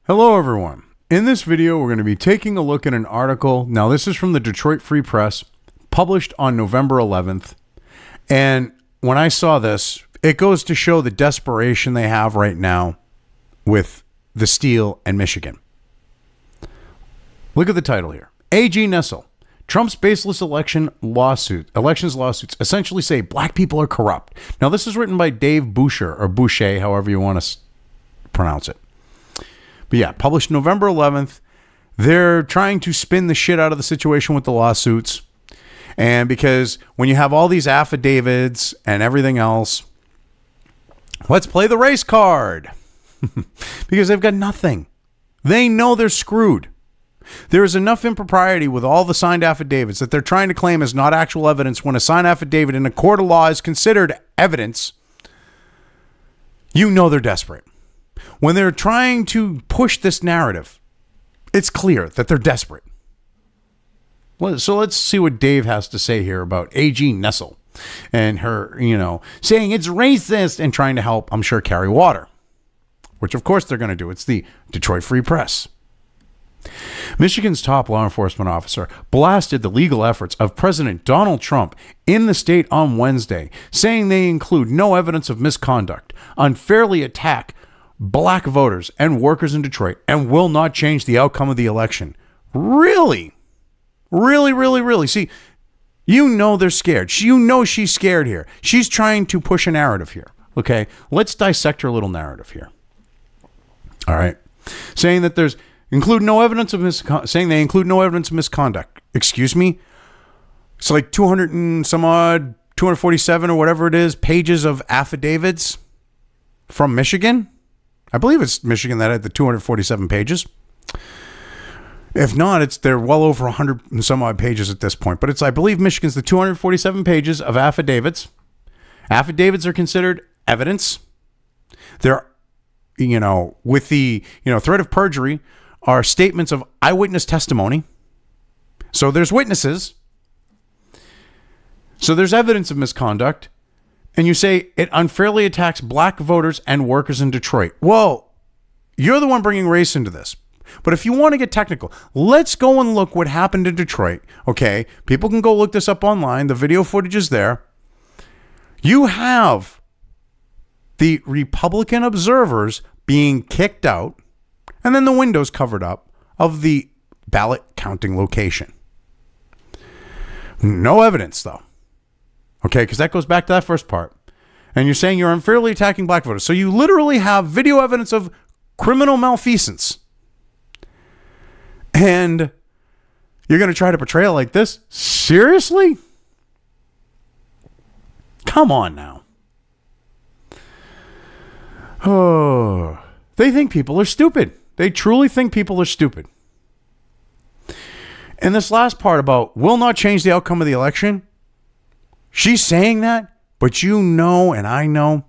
Hello everyone. In this video, we're going to be taking a look at an article. Now, this is from the Detroit Free Press, published on November 11th. And when I saw this, it goes to show the desperation they have right now with the steel and Michigan. Look at the title here. AG Nessel. Trump's baseless elections lawsuits essentially say black people are corrupt. Now, this is written by Dave Boucher, or Boucher, however you want to pronounce it. But yeah, published November 11th. They're trying to spin the shit out of the situation with the lawsuits. And because when you have all these affidavits and everything else, let's play the race card. Because they've got nothing. They know they're screwed. There is enough impropriety with all the signed affidavits that they're trying to claim as not actual evidence when a signed affidavit in a court of law is considered evidence. You know they're desperate. When they're trying to push this narrative, it's clear that they're desperate. So let's see what Dave has to say here about AG Nessel and her, saying it's racist and trying to help, I'm sure, carry water, which of course they're going to do. It's the Detroit Free Press. Michigan's top law enforcement officer blasted the legal efforts of President Donald Trump in the state on Wednesday, saying they include no evidence of misconduct, unfairly attack black voters and workers in Detroit, and will not change the outcome of the election. Really? Really, really, really? See, you know they're scared. You know she's scared here. She's trying to push a narrative here. Okay? Let's dissect her little narrative here. All right? Saying that they include no evidence of misconduct. Excuse me? It's like 200 and some odd, 247 or whatever it is, pages of affidavits from Michigan. I believe it's Michigan that had the 247 pages. If not, they're well over 100 and some odd pages at this point. But I believe Michigan's the 247 pages of affidavits. Affidavits are considered evidence. They're, with the, threat of perjury are statements of eyewitness testimony. So there's witnesses. So there's evidence of misconduct. And you say it unfairly attacks black voters and workers in Detroit. Well, you're the one bringing race into this. But if you want to get technical, let's go and look what happened in Detroit. Okay, people can go look this up online. The video footage is there. You have the Republican observers being kicked out, and then the windows covered up of the ballot counting location. No evidence, though. Okay, because that goes back to that first part. And you're saying you're unfairly attacking black voters. So you literally have video evidence of criminal malfeasance. And you're going to try to portray it like this? Seriously? Come on now. Oh, they think people are stupid. They truly think people are stupid. And this last part about will not change the outcome of the election, she's saying that, but and I know,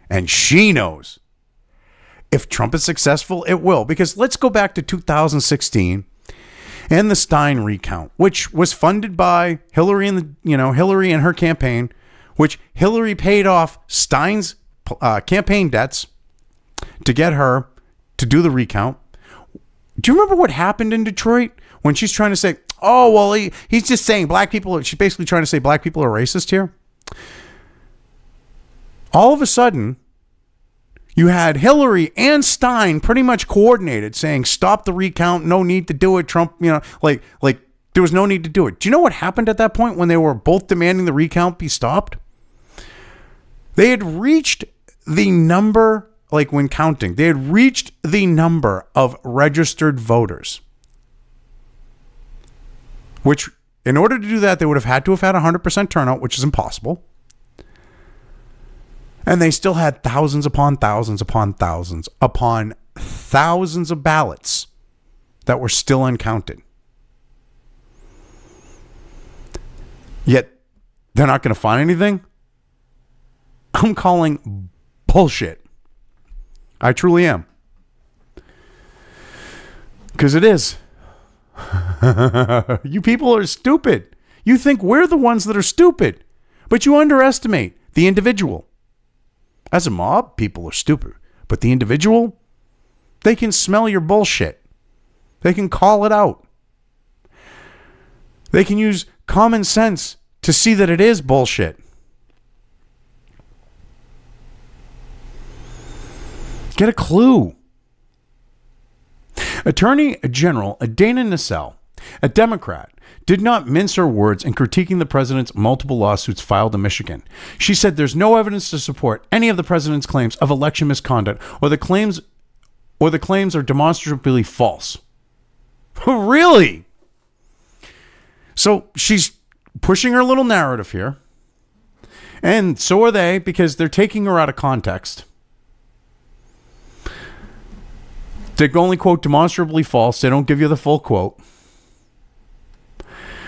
and she knows, if Trump is successful, it will. Because let's go back to 2016 and the Stein recount, which was funded by Hillary and Hillary and her campaign, which Hillary paid off Stein's campaign debts to get her to do the recount. Do you remember what happened in Detroit when she's trying to say, oh, well, he's just saying black people, she's basically trying to say black people are racist here? All of a sudden, you had Hillary and Stein pretty much coordinated saying, stop the recount, no need to do it, Trump, like there was no need to do it. Do you know what happened at that point when they were both demanding the recount be stopped? They had reached the number, like when counting, they had reached the number of registered voters, which in order to do that, they would have had to have had 100% turnout, which is impossible. And they still had thousands upon thousands upon thousands upon thousands of ballots that were still uncounted. Yet they're not going to find anything. I'm calling bullshit. I truly am. Because it is. You people are stupid. You think we're the ones that are stupid, but you underestimate the individual. As a mob, people are stupid, but the individual, They can smell your bullshit. They can call it out. They can use common sense to see that it is bullshit. Get a clue. Attorney General Dana Nessel, a Democrat, did not mince her words in critiquing the president's multiple lawsuits filed in Michigan. She said there's no evidence to support any of the president's claims of election misconduct, or the claims are demonstrably false. Really? So she's pushing her little narrative here. And so are they, because they're taking her out of context. They only quote demonstrably false. They don't give you the full quote.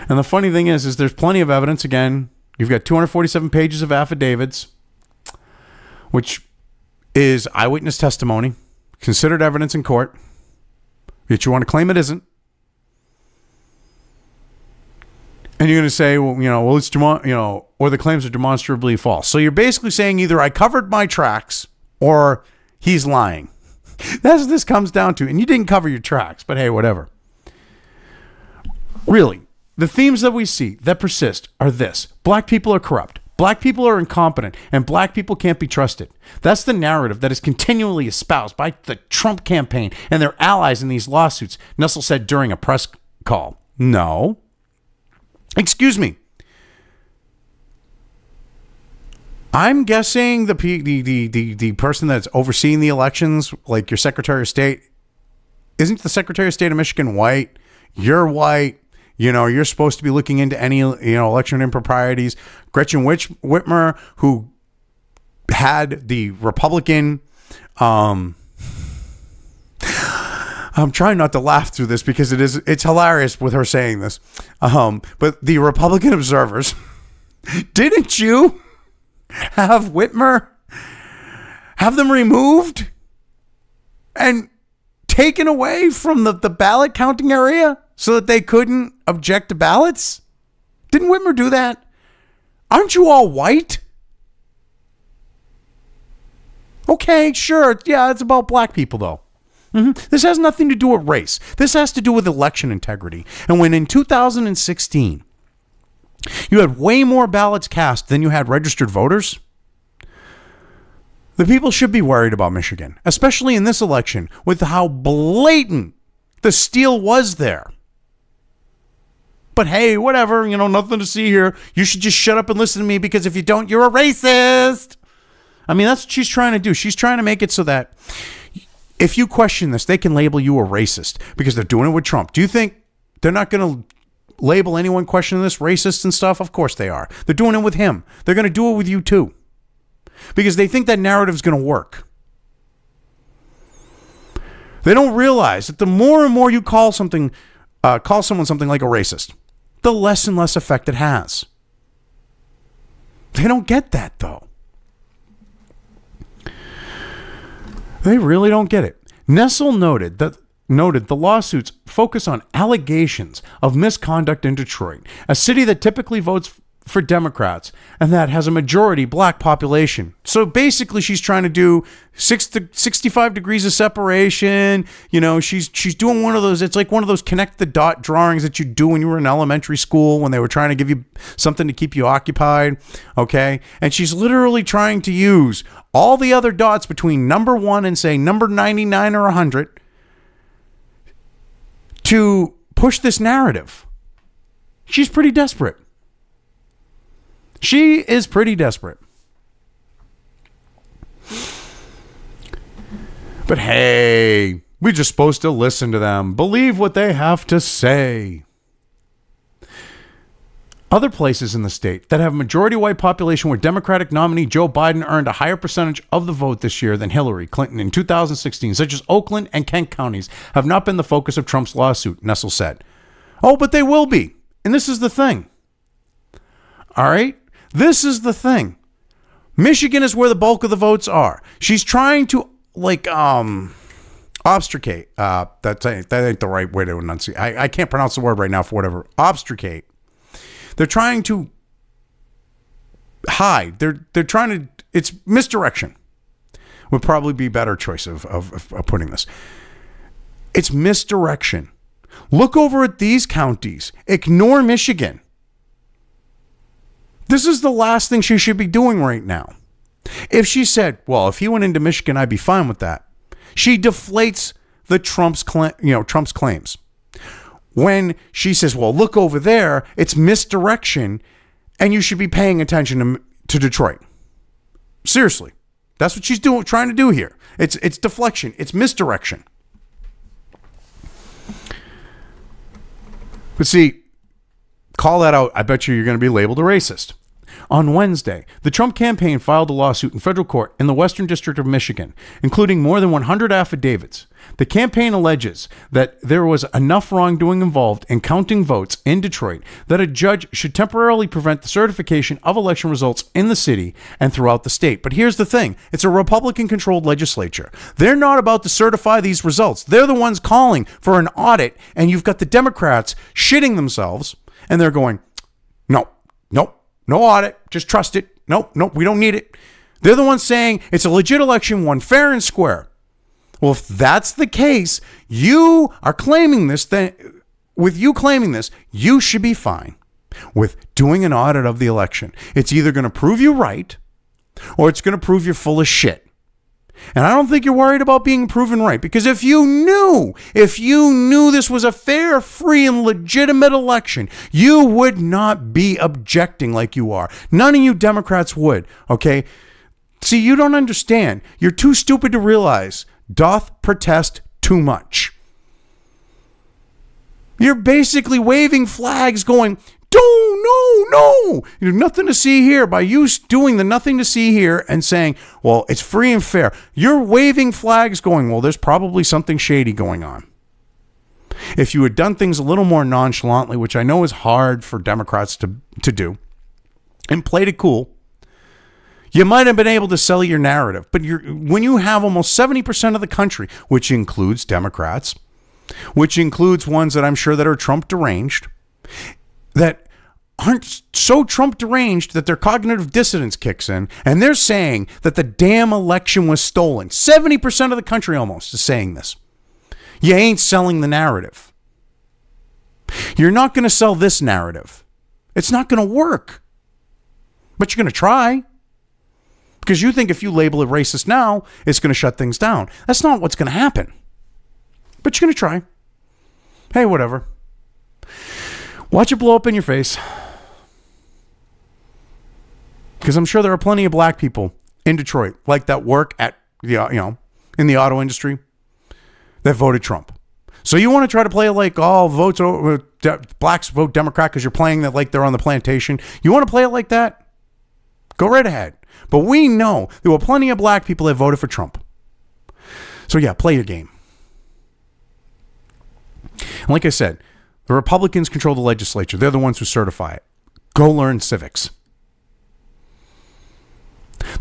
And the funny thing is there's plenty of evidence. Again, you've got 247 pages of affidavits, which is eyewitness testimony, considered evidence in court. Yet you want to claim it isn't. And you're going to say, well, it's or the claims are demonstrably false. So you're basically saying either I covered my tracks or he's lying. That's what this comes down to. And you didn't cover your tracks, but hey, whatever. Really, the themes that we see that persist are this. Black people are corrupt. Black people are incompetent. And black people can't be trusted. That's the narrative that is continually espoused by the Trump campaign and their allies in these lawsuits, Nessel said during a press call. No. Excuse me. I'm guessing the person that's overseeing the elections, like your Secretary of State, isn't the Secretary of State of Michigan white? You're white. You're supposed to be looking into any, election improprieties. Gretchen Whitmer, who had the Republican, I'm trying not to laugh through this because it's hilarious with her saying this. But the Republican observers, didn't you have Whitmer, have them removed and taken away from the ballot counting area so that they couldn't object to ballots? Didn't Whitmer do that? Aren't you all white? Okay, sure. Yeah, it's about black people, though. This has nothing to do with race. This has to do with election integrity. And when in 2016, you had way more ballots cast than you had registered voters, the people should be worried about Michigan, especially in this election, with how blatant the steal was there. But hey, whatever, nothing to see here. You should just shut up and listen to me, because if you don't, you're a racist. I mean, that's what she's trying to do. She's trying to make it so that if you question this, they can label you a racist, because they're doing it with Trump. Do you think they're not going to label anyone questioning this racist and stuff? Of course they are. They're doing it with him. They're going to do it with you too, because they think that narrative is going to work. They don't realize that the more and more you call someone something like a racist, the less and less effect it has. They don't get that, though. They really don't get it. Nessel noted the lawsuits focus on allegations of misconduct in Detroit, a city that typically votes for Democrats and that has a majority black population. So basically she's trying to do 65 degrees of separation. She's doing one of those, it's like one of those connect the dot drawings that you do when you were in elementary school when they were trying to give you something to keep you occupied. Okay. And she's literally trying to use all the other dots between number 1 and say number 99 or 100 to push this narrative. She's pretty desperate. She is pretty desperate. But hey, we're just supposed to listen to them, believe what they have to say. Other places in the state that have a majority white population where Democratic nominee Joe Biden earned a higher percentage of the vote this year than Hillary Clinton in 2016, such as Oakland and Kent counties, have not been the focus of Trump's lawsuit, Nessel said. Oh, but they will be. And this is the thing. All right? This is the thing. Michigan is where the bulk of the votes are. She's trying to, obfuscate. That ain't the right way to enunciate. I can't pronounce the word right now for whatever. Obfuscate. They're trying to hide. They're trying to, it's misdirection. would probably be a better choice of putting this. It's misdirection. Look over at these counties. Ignore Michigan. This is the last thing she should be doing right now. If she said, well, if he went into Michigan, I'd be fine with that. She deflates the Trump's claims. When she says, well, look over there, it's misdirection, and you should be paying attention to Detroit. Seriously. That's what she's trying to do here. It's deflection. It's misdirection. But see, call that out. I bet you're going to be labeled a racist. On Wednesday, the Trump campaign filed a lawsuit in federal court in the Western District of Michigan, including more than 100 affidavits. The campaign alleges that there was enough wrongdoing involved in counting votes in Detroit that a judge should temporarily prevent the certification of election results in the city and throughout the state. But here's the thing. It's a Republican-controlled legislature. They're not about to certify these results. They're the ones calling for an audit, and you've got the Democrats shitting themselves, and they're going, no audit, just trust it. Nope, we don't need it. They're the ones saying it's a legit election, won fair and square. Well, if that's the case, you are claiming this, then with you claiming this, you should be fine with doing an audit of the election. It's either going to prove you right or it's going to prove you're full of shit. And I don't think you're worried about being proven right, because if you knew this was a fair, free, and legitimate election, you would not be objecting like you are. None of you Democrats would, okay? See, you don't understand. You're too stupid to realize doth protest too much. You're basically waving flags going, no, nothing to see here. By you doing the nothing to see here and saying, well, it's free and fair, you're waving flags going, well, there's probably something shady going on. If you had done things a little more nonchalantly, which I know is hard for Democrats to do, and played it cool, you might have been able to sell your narrative. But when you have almost 70% of the country, which includes Democrats, which includes ones that I'm sure that are Trump deranged, that aren't so Trump deranged that their cognitive dissonance kicks in, and they're saying that the damn election was stolen. 70% of the country almost is saying this. You ain't selling the narrative. You're not going to sell this narrative. It's not going to work. But you're going to try. Because you think if you label it racist now, it's going to shut things down. That's not what's going to happen. But you're going to try. Hey, whatever. Watch it blow up in your face. Because I'm sure there are plenty of black people in Detroit like that work at, in the auto industry that voted Trump. So you want to try to play it like all votes over, blacks vote Democrat because you're playing that like they're on the plantation. You want to play it like that? Go right ahead. But we know there were plenty of black people that voted for Trump. So yeah, play your game. And like I said, the Republicans control the legislature. They're the ones who certify it. Go learn civics.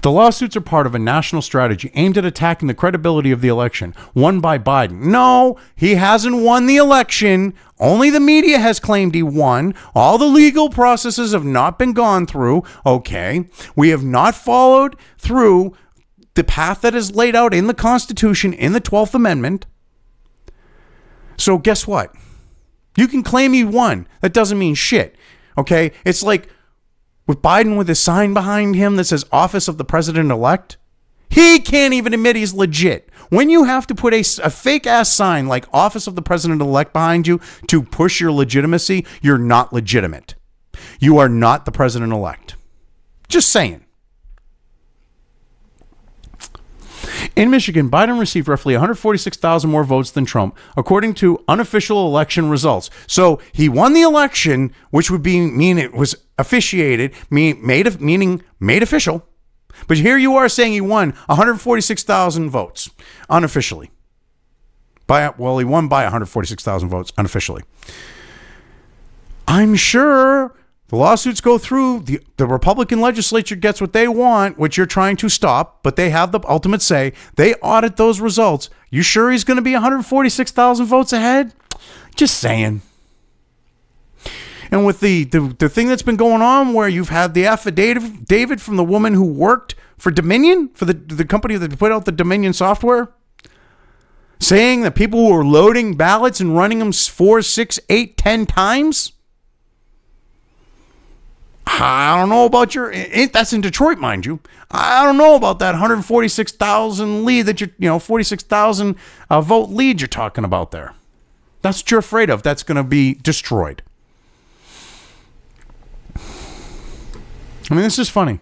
The lawsuits are part of a national strategy aimed at attacking the credibility of the election won by Biden. No, he hasn't won the election. Only the media has claimed he won. All the legal processes have not been gone through. Okay. We have not followed through the path that is laid out in the Constitution, in the 12th Amendment. So guess what? You can claim he won. That doesn't mean shit. Okay? It's like with Biden with his sign behind him that says Office of the President-elect. He can't even admit he's legit. When you have to put a fake-ass sign like Office of the President-elect behind you to push your legitimacy, you're not legitimate. You are not the President-elect. Just saying. In Michigan, Biden received roughly 146,000 more votes than Trump, according to unofficial election results. So he won the election, which would mean it was officiated, made official. But here you are saying he won 146,000 votes unofficially. He won by 146,000 votes unofficially. I'm sure the lawsuits go through, the Republican legislature gets what they want, which you're trying to stop, but they have the ultimate say. They audit those results. You sure he's going to be 146,000 votes ahead? Just saying. And with the thing that's been going on where you've had the affidavit from the woman who worked for Dominion, for the company that put out the Dominion software, saying that people were loading ballots and running them 4, 6, 8, 10 times? I don't know about that's in Detroit, mind you. I don't know about that 146,000 lead that 46,000 vote lead you're talking about there. That's what you're afraid of. That's going to be destroyed. I mean, this is funny.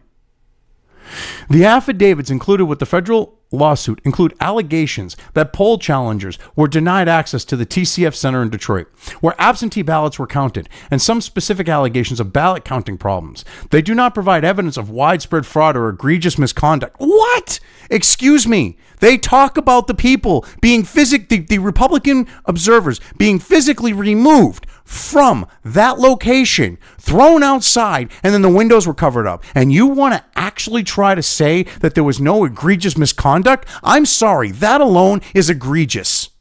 The affidavits included with the federal lawsuit include allegations that poll challengers were denied access to the TCF Center in Detroit, where absentee ballots were counted, and some specific allegations of ballot counting problems. They do not provide evidence of widespread fraud or egregious misconduct. What? Excuse me. They talk about the people being the Republican observers being physically removed from that location, thrown outside, and then the windows were covered up. And you want to actually try to say that there was no egregious misconduct? I'm sorry, that alone is egregious.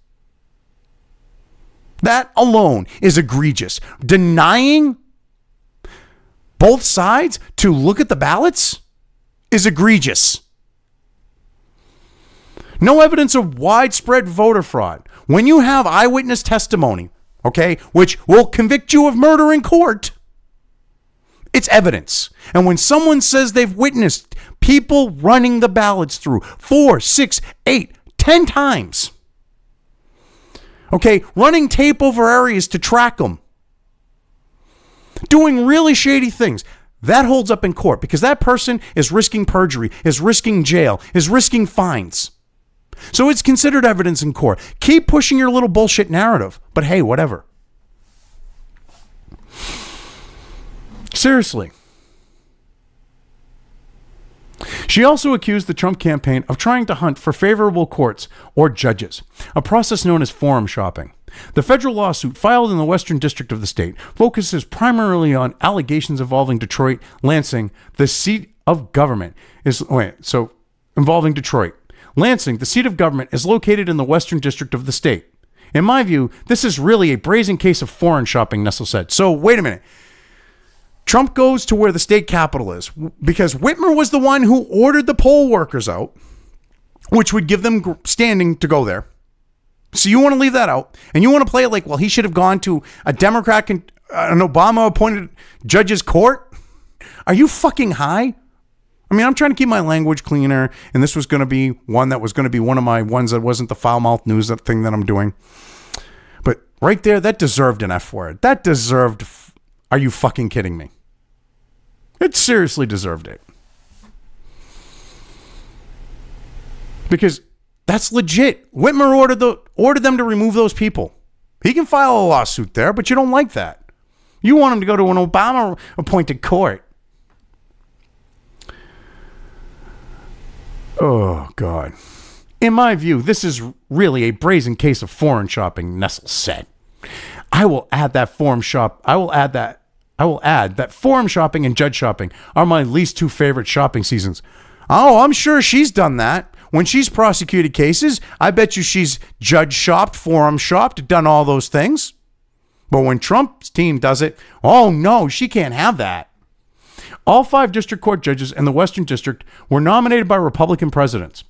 That alone is egregious. Denying both sides to look at the ballots is egregious. No evidence of widespread voter fraud. When you have eyewitness testimony, okay, which will convict you of murder in court, it's evidence. And when someone says they've witnessed people running the ballots through 4, 6, 8, 10 times, okay, running tape over areas to track them, doing really shady things, that holds up in court because that person is risking perjury, is risking jail, is risking fines. So it's considered evidence in court. Keep pushing your little bullshit narrative. But hey, whatever. Seriously. She also accused the Trump campaign of trying to hunt for favorable courts or judges, a process known as forum shopping. The federal lawsuit filed in the Western District of the state focuses primarily on allegations involving Detroit, Lansing, the seat of government involving Detroit. Lansing, the seat of government, is located in the Western District of the state. In my view, this is really a brazen case of foreign shopping, Nessel said. So, wait a minute. Trump goes to where the state capital is because Whitmer was the one who ordered the poll workers out, which would give them standing to go there. So you want to leave that out, and you want to play it like, well, he should have gone to a Democrat, an Obama-appointed judge's court? Are you fucking high? I mean, I'm trying to keep my language cleaner, and this was going to be one that was going to be one of my ones that wasn't the foul-mouthed news thing that I'm doing. But right there, that deserved an F word. That deserved, are you fucking kidding me? It seriously deserved it. Because that's legit. Whitmer ordered them to remove those people. He can file a lawsuit there, but you don't like that. You want him to go to an Obama-appointed court. Oh, God. In my view, this is really a brazen case of foreign shopping, Nessel said. I will add that forum shopping and judge shopping are my least two favorite shopping seasons. Oh, I'm sure she's done that. When she's prosecuted cases, I bet you she's judge shopped, forum shopped, done all those things. But when Trump's team does it, oh no, she can't have that. All 5 district court judges in the Western District were nominated by Republican presidents.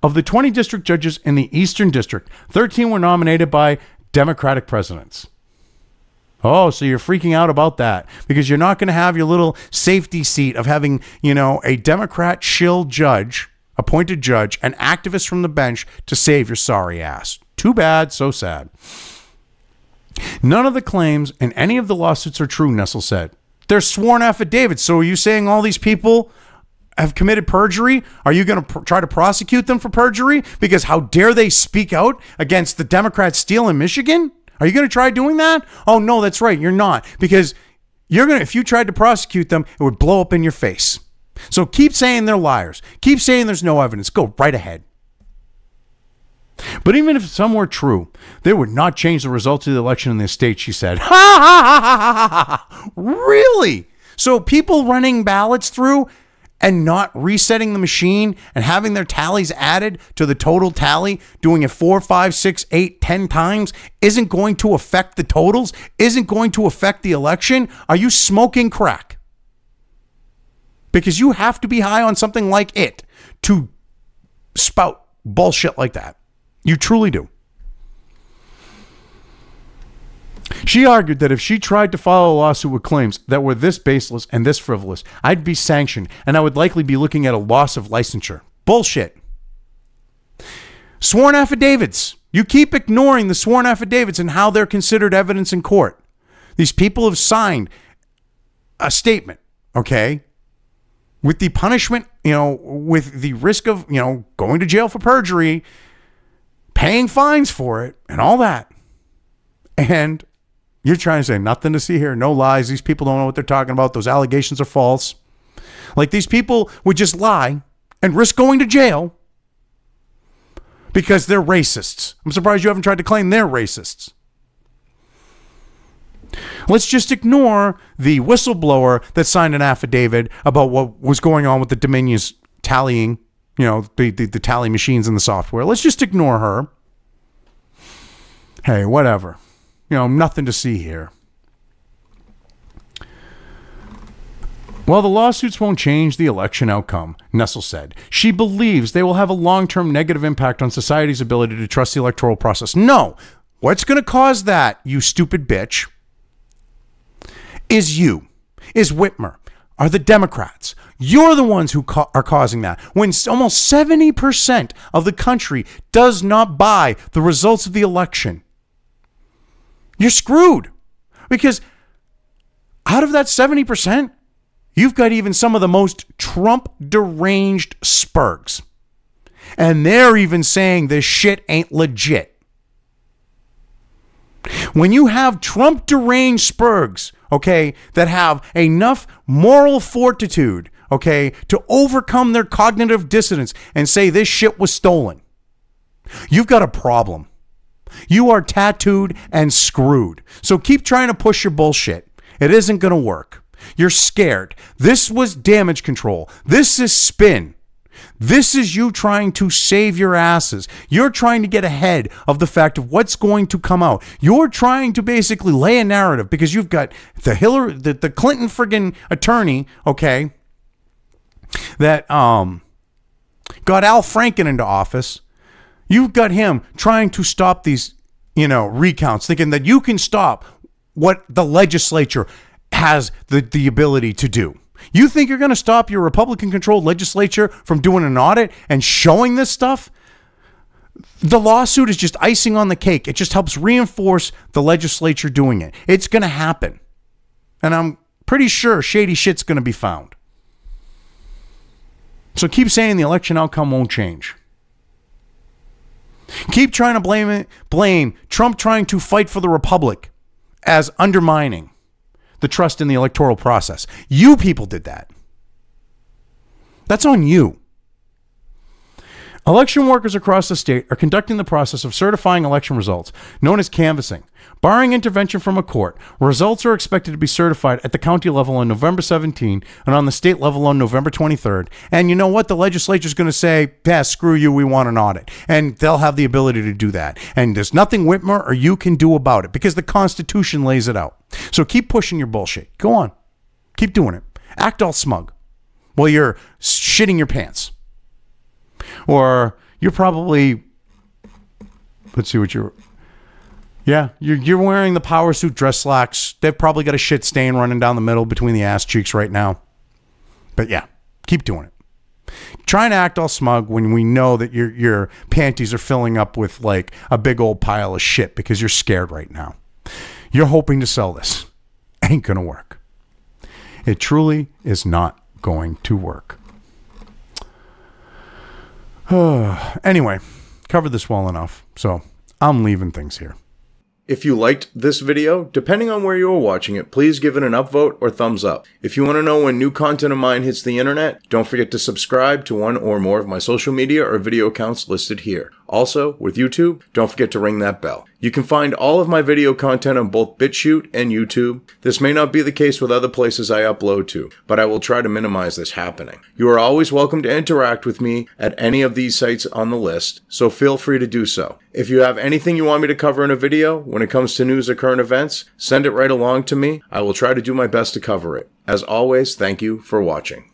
Of the 20 district judges in the Eastern District, 13 were nominated by Democratic presidents. Oh, so you're freaking out about that because you're not going to have your little safety seat of having, a Democrat shill judge, appointed judge, an activist from the bench to save your sorry ass. Too bad, so sad. None of the claims in any of the lawsuits are true, Nessel said. They're sworn affidavits. So are you saying all these people have committed perjury? Are you going to try to prosecute them for perjury? Because how dare they speak out against the Democrat steal in Michigan? Are you going to try doing that? Oh, no, that's right. You're not. Because if you tried to prosecute them, it would blow up in your face. So keep saying they're liars. Keep saying there's no evidence. Go right ahead. But even if some were true, they would not change the results of the election in this state, she said. Ha ha ha ha ha ha! Really? So people running ballots through and not resetting the machine and having their tallies added to the total tally, doing it 4, 5, 6, 8, 10 times, isn't going to affect the totals, isn't going to affect the election? Are you smoking crack? Because you have to be high on something like it to spout bullshit like that. You truly do. She argued that if she tried to file a lawsuit with claims that were this baseless and this frivolous, I'd be sanctioned and I would likely be looking at a loss of licensure. Bullshit. Sworn affidavits. You keep ignoring the sworn affidavits and how they're considered evidence in court. These people have signed a statement, okay, with the punishment, with the risk of, going to jail for perjury, paying fines for it, and all that. And you're trying to say nothing to see here, no lies. These people don't know what they're talking about. Those allegations are false. Like these people would just lie and risk going to jail because they're racists. I'm surprised you haven't tried to claim they're racists. Let's just ignore the whistleblower that signed an affidavit about what was going on with the Dominion's tallying, the tally machines and the software. Let's just ignore her. Hey, whatever. Nothing to see here. While the lawsuits won't change the election outcome, Nessel said, she believes they will have a long-term negative impact on society's ability to trust the electoral process. No. What's going to cause that, you stupid bitch, is Whitmer, are the Democrats. You're the ones who are causing that. When almost 70% of the country does not buy the results of the election, you're screwed. Because out of that 70%, you've got even some of the most Trump-deranged spurgs. And they're even saying this shit ain't legit. When you have Trump-deranged spurgs, okay, that have enough moral fortitude, okay, to overcome their cognitive dissonance and say this shit was stolen, you've got a problem. You are tattooed and screwed. So keep trying to push your bullshit. It isn't going to work. You're scared. This was damage control. This is spin. This is you trying to save your asses. You're trying to get ahead of the fact of what's going to come out. You're trying to basically lay a narrative because you've got the Clinton friggin' attorney, okay, that got Al Franken into office. You've got him trying to stop these, recounts, thinking that you can stop what the legislature has the ability to do. You think you're going to stop your Republican-controlled legislature from doing an audit and showing this stuff? The lawsuit is just icing on the cake. It just helps reinforce the legislature doing it. It's going to happen. And I'm pretty sure shady shit's going to be found. So keep saying the election outcome won't change. Keep trying to blame Trump trying to fight for the Republic as undermining the trust in the electoral process. You people did that. That's on you. Election workers across the state are conducting the process of certifying election results, known as canvassing. Barring intervention from a court, results are expected to be certified at the county level on November 17 and on the state level on November 23rd. And you know what? The legislature is going to say, yeah, screw you, we want an audit. And they'll have the ability to do that. And there's nothing Whitmer or you can do about it because the Constitution lays it out. So keep pushing your bullshit. Go on. Keep doing it. Act all smug while you're shitting your pants. Or you're probably, let's see what you're, yeah, you're wearing the power suit dress slacks. They've probably got a shit stain running down the middle between the ass cheeks right now. But yeah, keep doing it. Trying to act all smug when we know that your panties are filling up with like a big old pile of shit because you're scared right now. You're hoping to sell this. Ain't gonna work. It truly is not going to work. Anyway, covered this well enough, so I'm leaving things here. If you liked this video, depending on where you are watching it, please give it an upvote or thumbs up. If you want to know when new content of mine hits the internet, don't forget to subscribe to one or more of my social media or video accounts listed here. Also, with YouTube, don't forget to ring that bell. You can find all of my video content on both BitChute and YouTube. This may not be the case with other places I upload to, but I will try to minimize this happening. You are always welcome to interact with me at any of these sites on the list, so feel free to do so. If you have anything you want me to cover in a video, when it comes to news or current events, send it right along to me. I will try to do my best to cover it. As always, thank you for watching.